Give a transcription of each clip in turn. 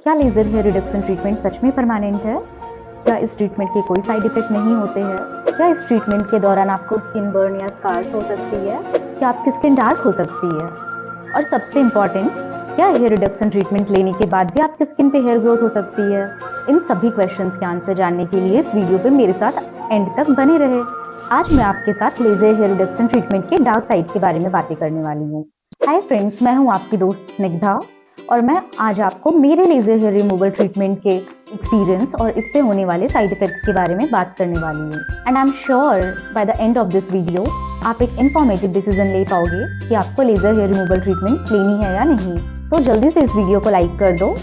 क्या laser hair reduction treatment सच में permanent है? क्या इस ट्रीटमेंट के कोई साइड इफेक्ट नहीं होते हैं? क्या इस ट्रीटमेंट के दौरान आपको स्किन बर्न या स्कार्स हो सकती है? क्या आपकी स्किन डार्क हो सकती है? और सबसे इम्पॉर्टेंट, क्या हेयर रिडक्शन ट्रीटमेंट लेने के बाद भी आपकी स्किन पे हेयर ग्रोथ हो सकती है? इन सभी क्वेश्चंस के आंसर जानने के लिए इस वीडियो पे मेरे साथ एंड तक बने रहे। आज मैं आपके साथ लेज़र हेयर रिडक्शन ट्रीटमेंट के डार्क साइड के बारे में बातें करने वाली हूँ। हाय फ्रेंड्स, मैं हूँ आपकी दोस्त स्निग्धा और मैं आज आपको मेरे लेज़र हेयर रिमूवल ट्रीटमेंट के एक्सपीरियंस और इससे होने वाले साइड इफेक्ट्स के बारे में बात करने वाली हूँ। And I am sure by the end of this video आप एक इन्फॉर्मेटिव डिसीजन ले पाओगे कि आपको लेज़र हेयर रिमूवल ट्रीटमेंट लेनी है या नहीं। तो जल्दी से इस वीडियो को लाइक कर दो,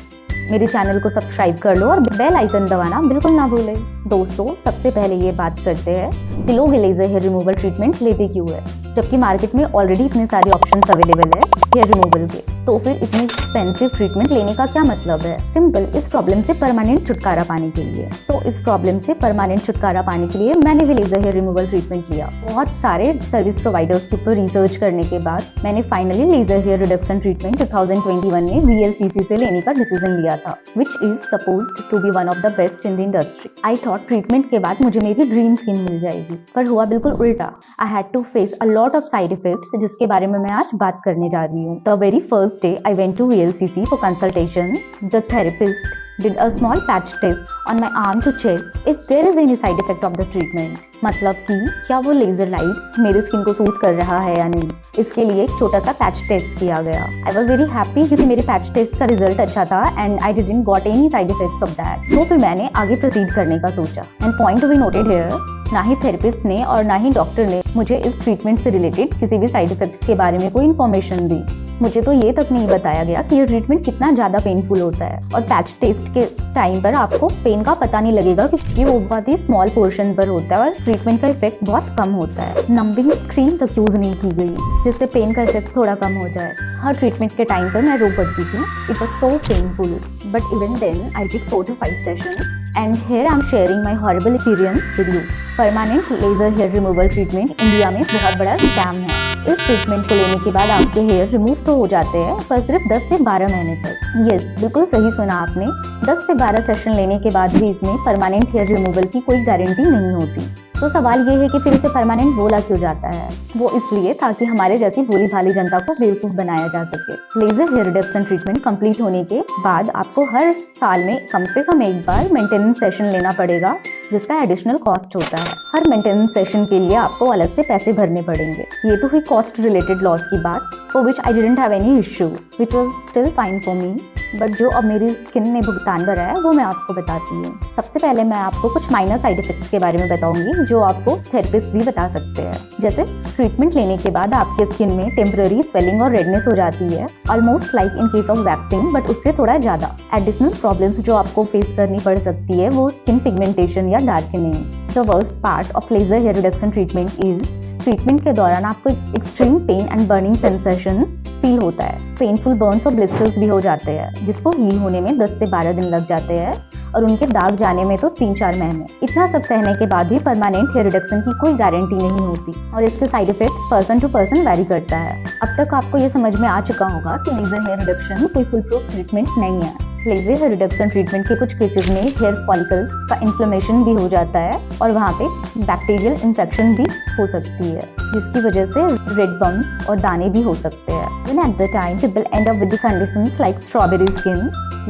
मेरे चैनल को सब्सक्राइब कर लो और बेल आइकन दबाना बिल्कुल ना भूलें। दोस्तों, सबसे पहले ये बात करते हैं कि लोग लेज़र हेयर रिमूवल ट्रीटमेंट लेते क्यों है, जबकि मार्केट में ऑलरेडी इतने सारे ऑप्शंस अवेलेबल है हेयर रिमूवल के। तो फिर इतनी एक्सपेंसिव ट्रीटमेंट लेने का क्या मतलब है? सिंपल, इस प्रॉब्लम से परमानेंट छुटकारा पाने के लिए। तो इस प्रॉब्लम से परमानेंट छुटकारा पाने के लिए मैंने भी लेज़र हेयर रिमूवल ट्रीटमेंट लिया। बहुत सारे सर्विस प्रोवाइडर्स के ऊपर रिसर्च करने के बाद मैंने finally laser hair reduction treatment 2021 में VLCC से लेने का डिसीजन लिया था, which is supposed to be one of the best in the industry. I thought treatment के बाद मुझे मेरी ड्रीम स्किन मिल जाएगी, पर हुआ बिल्कुल उल्टा। I had to face a lot of side effects, जिसके बारे में मैं आज बात करने जा रही हूँ। The very first day I went to VLCC for consultation. The therapist did a small patch test on my arm to check if there is any side effect of the treatment. मतलब कि क्या वो laser light मेरी skin को suit कर रहा है या नहीं, इसके लिए एक छोटा सा पैच टेस्ट किया गया। आई वॉज वेरी हैप्पी क्योंकि मेरे पैच टेस्ट का रिजल्ट अच्छा था and I didn't got any side effects of that. तो फिर मैंने आगे प्रोसीड करने का सोचा। And point to be noted here, ना ही थेरेपिस्ट ने और ना ही डॉक्टर ने मुझे इस ट्रीटमेंट से रिलेटेड किसी भी साइड इफेक्ट्स के बारे में कोई इन्फॉर्मेशन दी। मुझे तो ये तक नहीं बताया गया कि ये ट्रीटमेंट कितना ज़्यादा पेनफुल होता है, और पैच टेस्ट के टाइम पर आपको पेन का पता नहीं लगेगा क्योंकि वो बहुत ही स्मॉल पोर्शन पर होता है और ट्रीटमेंट का इफेक्ट बहुत कम होता है। नंबिंग क्रीम तक यूज नहीं की गई जिससे पेन का इफेक्ट थोड़ा कम हो जाए। हर ट्रीटमेंट के टाइम पर मैं रो पड़ती थी। It was so painful, but even then I did 4 to 5 sessions and here I am sharing my horrible experience with you. Permanent laser hair removal treatment India में बहुत बड़ा स्कैम है। इस ट्रीटमेंट को लेने के बाद आपके हेयर रिमूव तो हो जाते हैं, पर सिर्फ 10 से 12 महीने तक। यस, बिल्कुल सही सुना आपने। 10 से 12 सेशन लेने के बाद भी इसमें परमानेंट हेयर रिमूवल की कोई गारंटी नहीं होती। तो सवाल ये है कि फिर इसे परमानेंट बोला क्यों जाता है? वो इसलिए ताकि हमारे जैसी भोली भाली जनता को बेवकूफ बनाया जा सके। Laser hair reduction treatment complete होने के बाद आपको हर साल में कम से कम एक बार मेंटेनेंस सेशन लेना पड़ेगा, जिसका एडिशनल कॉस्ट होता है। हर मेंटेनेंस सेशन के लिए आपको अलग से पैसे भरने पड़ेंगे। ये तो हुई कॉस्ट रिलेटेड लॉस की बात, for which I didn't have any issue, which was still fine for me. But जो अब मेरी स्किन ने भुगतान भरा है वो मैं आपको बताती हूँ। सबसे पहले मैं आपको कुछ माइनर साइड इफेक्ट्स के बारे में बताऊंगी जो आपको थेरेपिस्ट भी बता सकते हैं। जैसे ट्रीटमेंट लेने के बाद आपके स्किन में टेम्पररी स्वेलिंग और रेडनेस हो जाती है, almost like in case of waxing, but उससे थोड़ा ज्यादा। एडिशनल प्रॉब्लम्स जो आपको फेस करनी पड़ सकती है वो स्किन पिगमेंटेशन या darkening. The worst part of laser hair reduction treatment is treatment के दौरान आपको extreme pain and burning sensation feel होता है। पेनफुल बर्न्स और ब्लिस्टर्स भी हो जाते हैं जिसको हील होने में 10 से 12 दिन लग जाते हैं, और उनके दाग जाने में तो 3-4 महीने। इतना सब सहने के बाद भी परमानेंट हेयर रिडक्शन की कोई गारंटी नहीं होती और इसके side effect person to person vary करता है। अब तक आपको ये समझ में आ चुका होगा कि लेजर हेयर रिडक्शन कोई फुल प्रूफ ट्रीटमेंट नहीं है। लेजर हेयर रिडक्शन ट्रीटमेंट के कुछ केसेस में हेयर फॉलिकल्स का इन्फ्लेमेशन भी हो जाता है और वहाँ पे बैक्टीरियल इन्फेक्शन भी हो सकती है, जिसकी वजह से रेड बम्स और दाने भी हो सकते हैं। When at the time people end up with the conditions like strawberry skin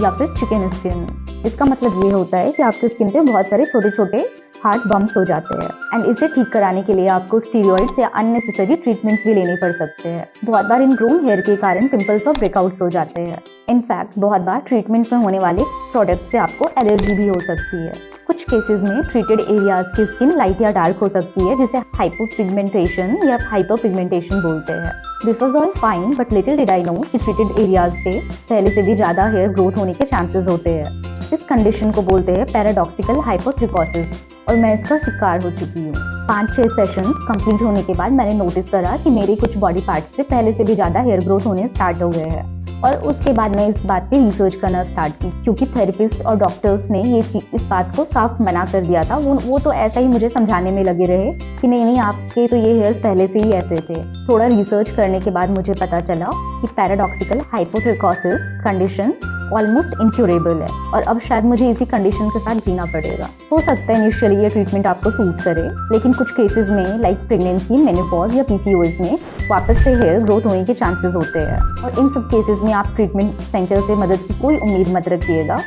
या फिर chicken skin। इसका मतलब ये होता है कि आपकी स्किन पे बहुत सारे छोटे छोटे हार्ड बम्प्स हो जाते हैं, एंड इसे ठीक कराने के लिए आपको स्टीरॉइड्स या अननेसेसरी ट्रीटमेंट्स भी लेने पड़ सकते हैं। बहुत बार इनग्रोन हेयर के कारण पिंपल्स और ब्रेकआउट्स हो जाते हैं। इनफैक्ट बहुत बार ट्रीटमेंट में होने वाले प्रोडक्ट से आपको एलर्जी भी हो सकती है। कुछ केसेस में ट्रीटेड एरियाज की स्किन लाइट या डार्क हो सकती है, जिसे हाइपोपिगमेंटेशन या हाइपरपिगमेंटेशन बोलते हैं। This was all fine, but little did I know कि ट्रीटेड एरियाज पे पहले से भी ज़्यादा हेयर ग्रोथ होने के चांसेस होते हैं। इस कंडीशन को बोलते हैं पैराडॉक्सिकल हाइपोट्रिकोसिस, और मैं इसका शिकार हो चुकी हूँ। 5-6 सेशन कंप्लीट होने के बाद मैंने नोटिस करा कि मेरे कुछ बॉडी पार्ट्स से पहले से भी ज़्यादा हेयर ग्रोथ होने स्टार्ट हो गए हैं, और उसके बाद मैं इस बात पे रिसर्च करना स्टार्ट की क्योंकि थेरेपिस्ट और डॉक्टर्स ने इस बात को साफ मना कर दिया था। वो तो ऐसा ही मुझे समझाने में लगे रहे कि नहीं आपके तो ये हेयर्स पहले से ही ऐसे थे। थोड़ा रिसर्च करने के बाद मुझे पता चला कि पैराडॉक्सिकल हाइपोट्रिकोसिस कंडीशन ऑलमोस्ट इनक्यूरेबल है और अब शायद मुझे इसी कंडीशन के साथ जीना पड़ेगा। हो सकता है इनिशियली ये ट्रीटमेंट आपको सूट करे, लेकिन कुछ केसेस में लाइक प्रेगनेंसी, मेनोपॉज या पीसीओएस में वापस से हेयर ग्रोथ होने के चांसेस होते हैं और इन सब केसेस में आप ट्रीटमेंट सेंटर से मदद की कोई उम्मीद मत रखिएगा।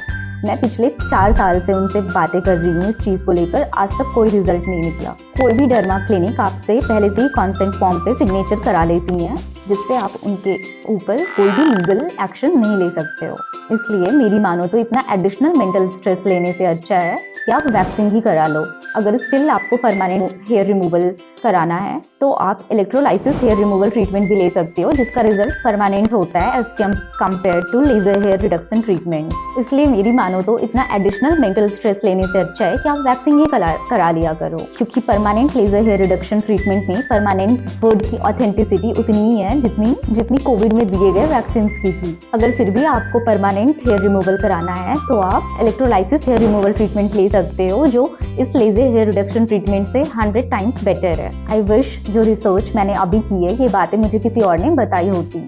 मैं पिछले 4 साल से उनसे बातें कर रही हूँ इस चीज़ को लेकर, आज तक कोई रिजल्ट नहीं निकला। कोई भी डर्मा क्लिनिक आपसे पहले से ही कॉन्सेंट फॉर्म पे सिग्नेचर करा लेती हैं, जिससे आप उनके ऊपर कोई भी लीगल एक्शन नहीं ले सकते हो। इसलिए मेरी मानो तो इतना एडिशनल मेंटल स्ट्रेस लेने से अच्छा है कि आप वैक्सिंग ही करा लो। अगर स्टिल आपको परमानेंट हेयर रिमूवल कराना है तो आप इलेक्ट्रोलाइसिस हेयर रिमूवल ट्रीटमेंट भी ले सकते हो, जिसका रिजल्ट परमानेंट होता है as compare to laser hair reduction treatment. इसलिए मेरी मानो तो इतना एडिशनल मेंटल स्ट्रेस लेने से अच्छा है कि आप वैक्सिंग ही करा लिया करो, क्योंकि permanent laser hair reduction treatment में परमानेंट वर्ड की ऑथेंटिसिटी उतनी ही है जितनी कोविड में दिए गए वैक्सीन की थी। अगर फिर भी आपको परमानेंट हेयर रिमूवल कराना है तो आप इलेक्ट्रोलाइसिस हेयर रिमूवल ट्रीटमेंट ले सकते हो, जो इस लेजर हेयर रिडक्शन ट्रीटमेंट से 100 टाइम्स बेटर है। आई विश जो रिसर्च मैंने अभी की है ये बातें मुझे किसी और ने बताई होती।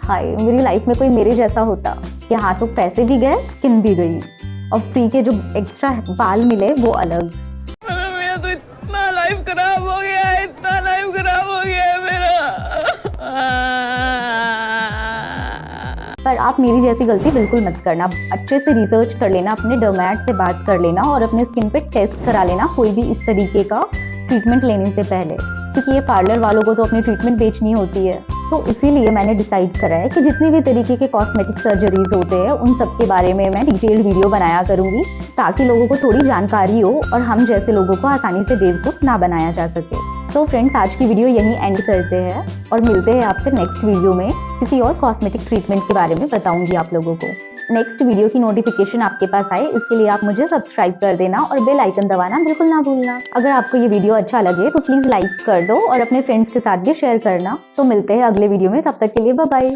हाय, मेरी लाइफ में कोई मेरे जैसा होता कि हाँ तो पैसे भी गए, स्किन भी गई और फ्री के जो एक्स्ट्रा बाल मिले वो अलग। मेरा तो इतना लाइफ खराब हो गया है, इतना लाइफ खराब हो गया है मेरा। पर आप मेरी जैसी गलती बिल्कुल मत करना। अच्छे से रिसर्च कर लेना, अपने डर्मैट से बात कर लेना और अपने स्किन पे टेस्ट करा लेना कोई भी इस तरीके का ट्रीटमेंट लेने से पहले, क्योंकि ये पार्लर वालों को तो अपनी ट्रीटमेंट बेचनी होती है। तो इसीलिए मैंने डिसाइड करा है कि जितने भी तरीके के कॉस्मेटिक सर्जरीज होते हैं उन सब के बारे में मैं डिटेल्ड वीडियो बनाया करूंगी, ताकि लोगों को थोड़ी जानकारी हो और हम जैसे लोगों को आसानी से बेवकूफ़ ना बनाया जा सके। तो फ्रेंड्स, आज की वीडियो यहीं एंड करते हैं और मिलते हैं आपसे नेक्स्ट वीडियो में। किसी और कॉस्मेटिक ट्रीटमेंट के बारे में बताऊंगी आप लोगों को। नेक्स्ट वीडियो की नोटिफिकेशन आपके पास आए इसके लिए आप मुझे सब्सक्राइब कर देना और बेल आइकन दबाना बिल्कुल ना भूलना। अगर आपको ये वीडियो अच्छा लगे तो प्लीज लाइक कर दो और अपने फ्रेंड्स के साथ भी शेयर करना। तो मिलते हैं अगले वीडियो में, तब तक के लिए बाय बाय।